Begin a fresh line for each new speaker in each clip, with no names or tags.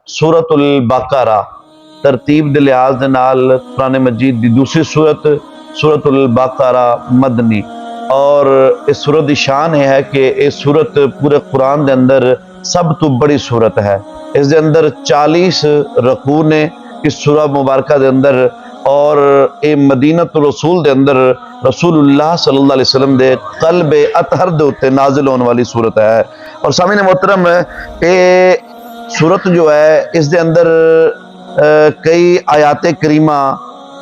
سورۃ البقرہ ترتیب دے لحاظ دے نال قرآن مجید دی دوسری سورۃ البقرہ مدنی، اور اس سورت دی شان ہے کہ اس سورت پورے قرآن دے اندر سب تو بڑی سورت ہے۔ اس دے اندر 40 رکوع نے اس سورہ مبارکہ دے اندر، اور اے مدینۃ الرسول دے اندر رسول اللہ صلی اللہ علیہ وسلم دے قلب اطہر دے اتے نازل ہونے والی سورت ہے۔ اور سامعین محترم، اے سورت جو ہے اس دے اندر کئی آیات کریمہ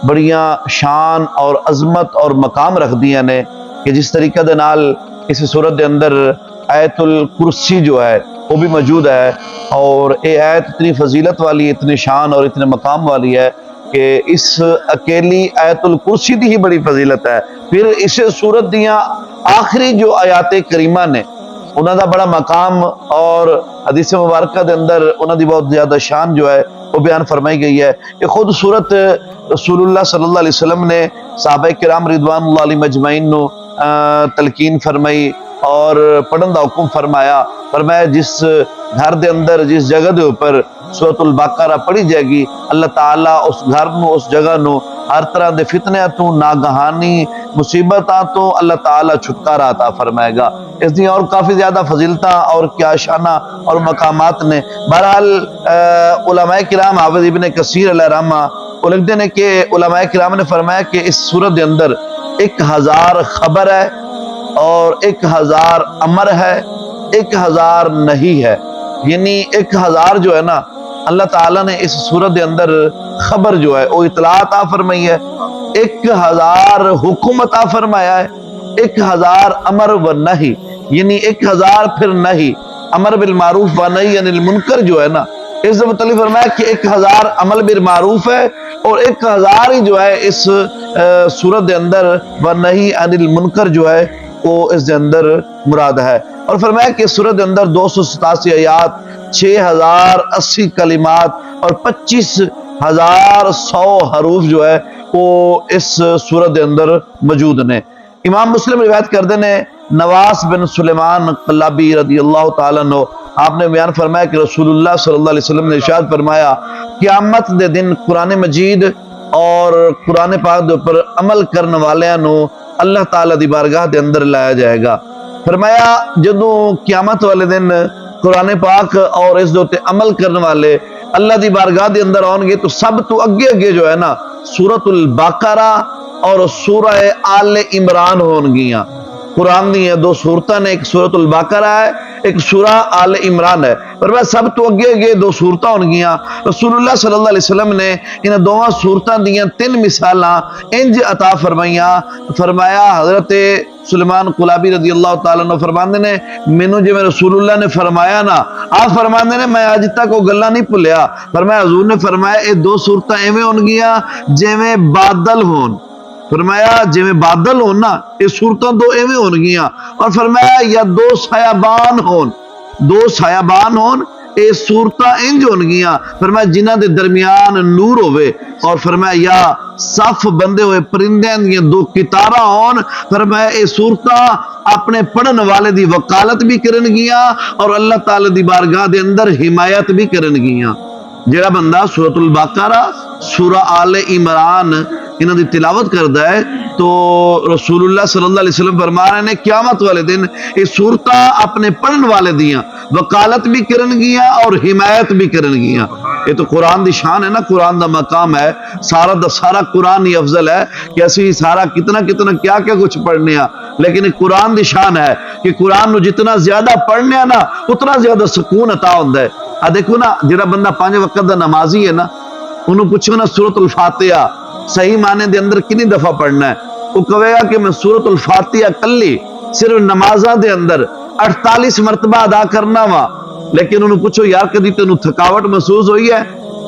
بڑیاں شان اور عظمت اور مقام رکھ دیاں نے، کہ جس طریقہ دے نال اس صورت دے اندر آیت الکرسی جو ہے وہ بھی موجود ہے، اور یہ آیت اتنی فضیلت والی، اتنی شان اور اتنے مقام والی ہے کہ اس اکیلی آیت الکرسی دی ہی بڑی فضیلت ہے۔ پھر اس صورت دیاں آخری جو آیات کریمہ نے انہاں دا بڑا مقام، اور حدیث مبارکہ دے اندر انہاں دی بہت زیادہ شان جو ہے وہ بیان فرمائی گئی ہے۔ یہ خود صورت رسول اللہ صلی اللہ علیہ وسلم نے صحابہ کرام رضوان اللہ علیہ مجمعین نو تلقین فرمائی اور پڑھن دا حکم فرمایا جس گھر دے اندر، جس جگہ دے اوپر سورۃ البقرہ پڑھی جائے گی، اللہ تعالیٰ اس گھر نو، اس جگہ نو ہر طرح دے فتنے تو، ناگہانی مصیبتاں تو اللہ تعالیٰ چھٹکارا عطا فرمائے گا۔ اس دی اور کافی زیادہ فضیلتاں اور کیا شانہ اور مقامات نے۔ بہرحال علماء کرام، حافظ ابن کثیر علیہ رحمہ وہ لکھتے ہیں کہ علماء کرام نے فرمایا کہ اس سورت دے اندر 1000 خبر ہے، اور 1000 امر ہے، 1000 نہیں ہے۔ یعنی 1000 جو ہے نا، اللہ تعالیٰ نے اس سورت دے اندر خبر جو ہے وہ اطلاع عطا فرمائی ہے، 1000 حکم عطا فرمایا ہے، 1000 امر و نہی، یعنی 1000 پھر نہیں، امر بالمعروف و نہی عن المنکر جو ہے نا، اس سے متعلق فرمایا کہ 1000 عمل بالمعروف ہے، اور 1000 ہی جو ہے اس سورت دے اندر و نہی عن المنکر جو ہے وہ اس دے اندر مراد ہے۔ اور فرمایا کہ سورت دے اندر 287 آیات، 6080 کلمات اور 25100 حروف جو ہے وہ اس سورت دے اندر موجود نے۔ امام مسلم روایت کردے نے نواس بن سلیمان قلابی رضی اللہ تعالیٰ عنہ، آپ نے بیان فرمایا کہ رسول اللہ صلی اللہ علیہ وسلم نے ارشاد فرمایا، قیامت دے دن قرآن مجید اور قرآن پاک دے اوپر عمل کرنے والیاں نو اللہ تعالیٰ دی بارگاہ دے اندر لایا جائے گا۔ فرمایا جدوں قیامت والے دن قرآن پاک اور اس دے اوپر عمل کرنے والے اللہ دی بارگاہ دے اندر آن گے، تو سب تو اگے جو ہے نا سورۃ البقرہ اور سورہ آل عمران ہون گیاں۔ قرآن دی 2 سورتاں نے، ایک سورۃ البقرہ ہے، ایک سورہ آل عمران ہے۔ فرمایا سب تو اگے 2 سورتاں ہون گیاں۔ رسول اللہ صلی اللہ علیہ وسلم نے ان دونوں سورتاں دیاں 3 مثالاں انج عطا فرمائیاں۔ فرمایا حضرت سلیمان قلابی رضی اللہ تعالیٰ عنہ فرماندے نے، مینوں جے میں رسول اللہ نے فرمایا نا، آپ فرماندے نے میں اج تک وہ گلاں نہیں بھولیا۔ فرمایا حضور نے فرمایا یہ 2 سورتاں ایویں ہون گیاں جویں بادل ہون۔ فرمایا جویں بادل ہون نا، یہ سورتاں 2 ایویں ہون گیاں۔ اور فرمایا یا 2 سایبان ہون، 2 سایبان ہون، یہ سورتاں انج ہون گیاں۔ فرمایا جنہاں دے درمیان نور ہوئے، اور فرمایا یا صف بندے ہوئے پرندیاں دیاں 2 قطاراں ہون۔ فرمایا یہ سورتاں اپنے پڑھن والے دی وکالت بھی کرن گیاں، اور اللہ تعالی دی بارگاہ دے اندر حمایت بھی کرن گیاں۔ جڑا بندہ سورۃ البقرہ، سورہ آل عمران انہاں دی تلاوت کردا ہے، تو رسول اللہ صلی اللہ علیہ وسلم فرما رہے ہیں قیامت والے دن یہ سورتاں اپنے پڑھن والے دیاں وکالت بھی کرن گیاں اور حمایت بھی کرن گیاں۔ یہ تو قرآن دی شان ہے نا، قرآن دا مقام ہے، سارا دا سارا قرآن ہی افضل ہے کہ اسی سارا کتنا کیا کچھ پڑھنے ہاں، لیکن قرآن دی شان ہے کہ قرآن نو جتنا زیادہ پڑھنے ہاں نا اتنا زیادہ سکون عطا ہوندا ہے۔ دیکھو نا، جڑا بندہ 5 وقت دا نمازی ہے نا، انہوں پوچھو نا سورۃ الفاتحہ صحیح معنی دے اندر کتنی دفعہ پڑھنا ہے، وہ کہے گا کہ میں سورۃ الفاتحہ کلی صرف نمازاں دے اندر 48 مرتبہ ادا کرنا وا۔ لیکن انہوں پوچھو یار کدی تینوں تھکاوٹ محسوس ہوئی ہے،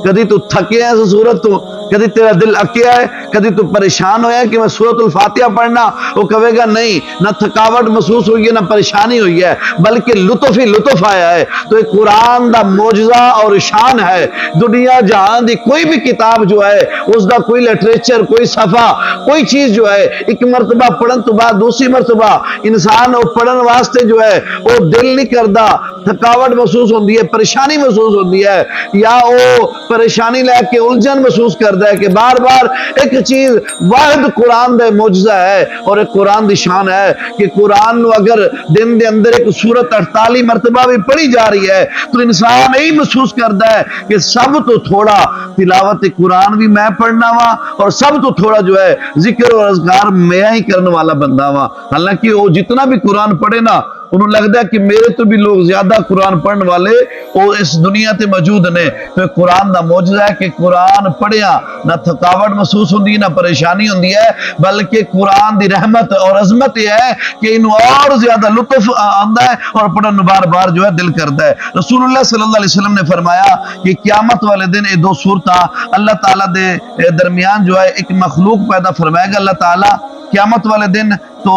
کدی تو تھکے اس سورت تو، کدی تیرا دل اکیا ہے، کدی تو پریشان ہویا ہے کہ میں سورۃ الفاتحہ پڑھنا، وہ کہے گا نہیں، نہ تھکاوٹ محسوس ہوئی ہے نہ پریشانی ہوئی ہے، بلکہ لطف ہی لطف آیا ہے۔ تو یہ قرآن دا معجزہ اور شان ہے۔ دنیا جہاں دی کوئی بھی کتاب جو ہے اس دا کوئی لٹریچر، کوئی صفحہ، کوئی چیز جو ہے ایک مرتبہ پڑھن تو بعد دوسری مرتبہ انسان وہ پڑھن واسطے جو ہے وہ دل نہیں کردا، تھکاوٹ محسوس ہوندی ہے، پریشانی محسوس ہوندی ہے، یا وہ پریشانی لے کے الجھن محسوس کردا ہے کہ بار بار ایک چیز واحد قرآن دے معجزہ ہے اور ایک قرآن دی شان ہے کہ قرآن نو اگر دن دے اندر ایک سورت 48 مرتبہ بھی پڑھی جا رہی ہے تو انسان یہی محسوس کردا ہے کہ سب تو تھوڑا تلاوت قرآن بھی میں پڑھنا وا اور سب تو تھوڑا جو ہے ذکر اور اذکار میں ہی کرنے والا بندہ وا۔ حالانکہ وہ جتنا بھی قرآن پڑھے نا انہوں لگتا ہے کہ میرے تو بھی لوگ زیادہ قرآن پڑھنے والے وہ اس دنیا تے موجود نے۔ تو قرآن دا معجزہ ہے کہ قرآن پڑھیا نہ تھکاوٹ محسوس ہوندی نہ پریشانی ہوندی ہے، بلکہ قرآن دی رحمت اور عظمت یہ ہے کہ انہوں اور زیادہ لطف آندا ہے اور پڑھن بار بار جو ہے دل کرتا ہے۔ رسول اللہ صلی اللہ علیہ وسلم نے فرمایا کہ قیامت والے دن یہ دو صورتاں اللہ تعالیٰ دے درمیان جو ہے ایک مخلوق پیدا فرمائے گا اللہ تعالیٰ قیامت والے دن۔ تو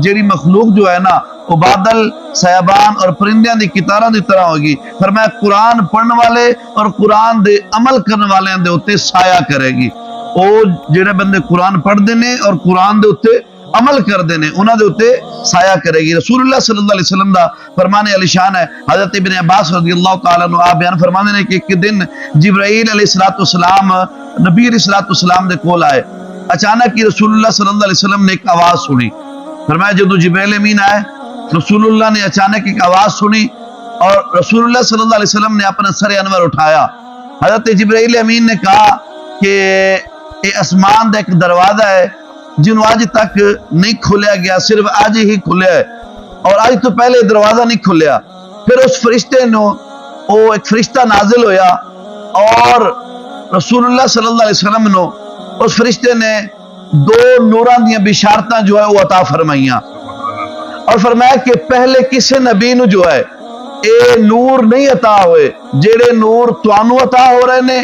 جیڑی مخلوق جو ہے نا وہ بادل، سیابان اور پرندیاں دی کتاروں دی طرح ہوگی۔ فرمایا قرآن پڑھنے والے اور قرآن دے عمل کرنے والے دے اوتے سایہ کرے گی۔ او جڑے بندے قرآن پڑھ دینے اور قرآن دے اوتے عمل کر دینے انہاں دے اوتے سایہ کرے گی۔ رسول اللہ صلی اللہ علیہ وسلم دا فرمان علی شان ہے۔ حضرت ابن عباس رضی اللہ تعالیٰ عنہ آپ بیان فرمانے نے کہ ایک دن جبرائیل علیہ السلام نبی علیہ السلام دے کول آئے۔ اچانک ہی رسول اللہ صلی اللہ علیہ وسلم نے ایک آواز سنی۔ فرمایا جدو جبرائیل امین آئے رسول اللہ نے اچانک ایک آواز سنی اور رسول اللہ صلی اللہ علیہ وسلم نے اپنا سر انور اٹھایا۔ حضرت جبرائیل امین نے کہا کہ یہ آسمان دا ایک دروازہ ہے جنہوں آج تک نہیں کھولیا گیا، صرف آج ہی کھولیا ہے اور آج تو پہلے دروازہ نہیں کھولیا۔ پھر اس فرشتے نو وہ ایک فرشتہ نازل ہویا اور رسول اللہ صلی اللہ علیہ وسلم نو اس فرشتے نے دو نوراں دیاں بشارتاں جو ہے وہ عطا فرمائیاں اور فرمایا کہ پہلے کسی نبی نو جو ہے اے نور نہیں عطا ہوئے جیڑے نور توانو عطا ہو رہے نے،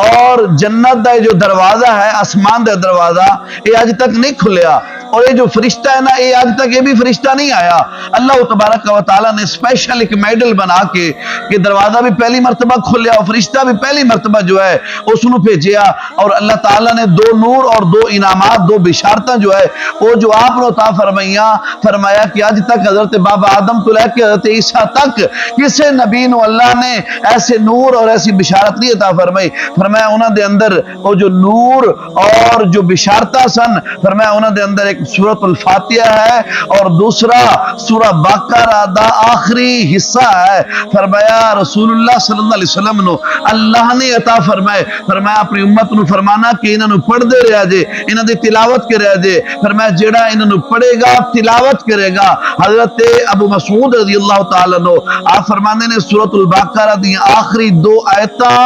اور جنت دا جو دروازہ ہے آسمان دا دروازہ یہ آج تک نہیں کھلیا، اور یہ جو فرشتہ ہے نا یہ آج تک یہ بھی فرشتہ نہیں آیا۔ اللہ تبارک و تعالیٰ نے اسپیشل ایک میڈل بنا کے کہ دروازہ بھی پہلی مرتبہ کھلیا اور فرشتہ بھی پہلی مرتبہ جو ہے اس نو بھیجیا، اور اللہ تعالیٰ نے دو نور اور دو انعامات، دو بشارتاں جو ہے وہ جو آپ نے عطا فرمائیاں۔ فرمایا کہ آج تک حضرت بابا آدم تو لے کے حضرت عیسیٰ تک کسی نبی نو اللہ نے ایسے نور اور ایسی بشارت نہیں عطا فرمائی۔ فرمایا انہاں دے اندر وہ جو نور اور جو بشارتاں سن، فرمایا انہاں دے اندر ایک سورۃ الفاتحہ ہے اور دوسرا سورہ بقرہ دا آخری حصہ ہے۔ فرمایا رسول اللہ صلی اللہ علیہ وسلم نو اللہ نے عطا فرمائے۔ فرمایا اپنی امت نو فرمانا کہ انہاں نو پڑھ دے رہا جے، انہاں دی تلاوت کرے جے۔ فرمایا جیڑا انہاں نو پڑھے گا تلاوت کرے گا۔ حضرت ابو مسعود رضی اللہ تعالیٰ عنہ آپ فرمانے نے سورۃ البقرہ دی آخری دو آیتاں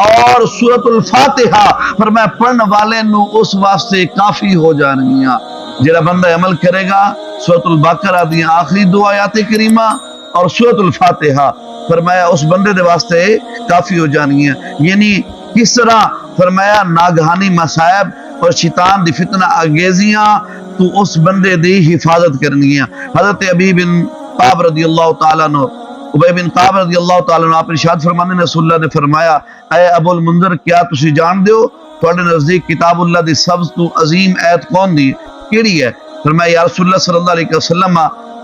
اور سورۃ الفاتحہ فرمایا پڑھنے والے نو اس واسطے کافی ہو جانگیاں۔ جڑا بندہ عمل کرے گا سورۃ البقرہ دی آخری دو آیات کریمہ اور سورۃ الفاتحہ فرمایا اس بندے دے واسطے کافی ہو جانگیاں۔ یعنی کس طرح فرمایا ناگہانی مصائب اور شیطان دی فتنہ انگیزیاں تو اس بندے دی حفاظت کرنگیاں۔ حضرت ابی بن قعب رضی اللہ تعالیٰ عنہ ابی بن قعب رضی اللہ تعالیٰ عنہ آپ ارشاد فرمانے نے رسول اللہ نے فرمایا اے ابو المنذر کیا تسی جان دیو تواڈے نزدیک کتاب اللہ دی سب تو عظیم ایت کون دی کیڑی ہے؟ فرمایا یا رسول اللہ صلی اللہ علیہ وسلم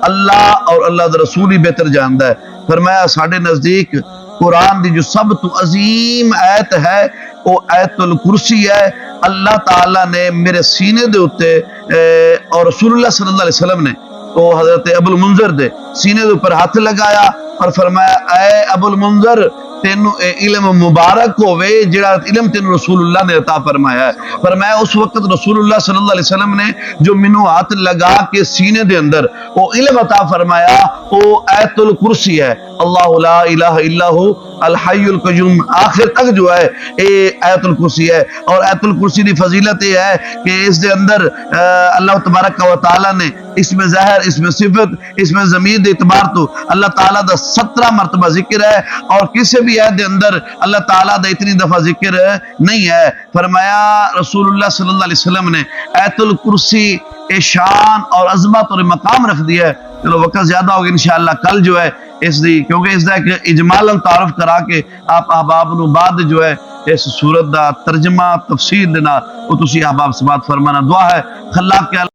اللہ اور اللہ دا رسول ہی بہتر جاندا ہے۔ فرمایا ساڈے نزدیک قرآن دی جو سب تو عظیم ایت ہے وہ ایت الکرسی ہے۔ اللہ تعالیٰ نے میرے سینے دے اوتے اور رسول اللہ صلی اللہ علیہ وسلم نے وہ حضرت ابو المنذر دے سینے دے اوپر ہاتھ لگایا اور فرمایا اے ابو المنذر تینو علم مبارک ہوئے جڑا علم تینو رسول اللہ نے عطا فرمایا ہے۔ فرمایا اس وقت رسول اللہ صلی اللہ علیہ وسلم نے جو منو ہاتھ لگا کے سینے دے اندر وہ علم عطا فرمایا وہ ایت الکرسی ہے۔ اللہ لا الہ الا ہو الحی القیوم آخر تک جو ہے یہ آیت الکرسی ہے. اور آیت الکرسی کی فضیلت یہ ہے کہ اس دے اندر اللہ تبارک و تعالی نے اس میں ظاہر، اس میں صفت، اس میں ضمیر دے اعتبار تو اللہ تعالیٰ دا 17 مرتبہ ذکر ہے، اور کسی بھی آیت دے اندر اللہ تعالیٰ دا اتنی دفعہ ذکر نہیں ہے. فرمایا رسول اللہ صلی اللہ علیہ وسلم نے آیت الکرسی شان اور عظمت اور مقام رکھ دیا ہے. چلو وقت زیادہ ہوگا انشاءاللہ کل جو ہے اس دی، کیونکہ اس دا ایک اجمالاً تعارف کرا کے آپ احباب نو بعد جو ہے اس سورت دا ترجمہ تفسیر دینا وہ تسی احباب سماعت فرمانا. دعا ہے خلاق کے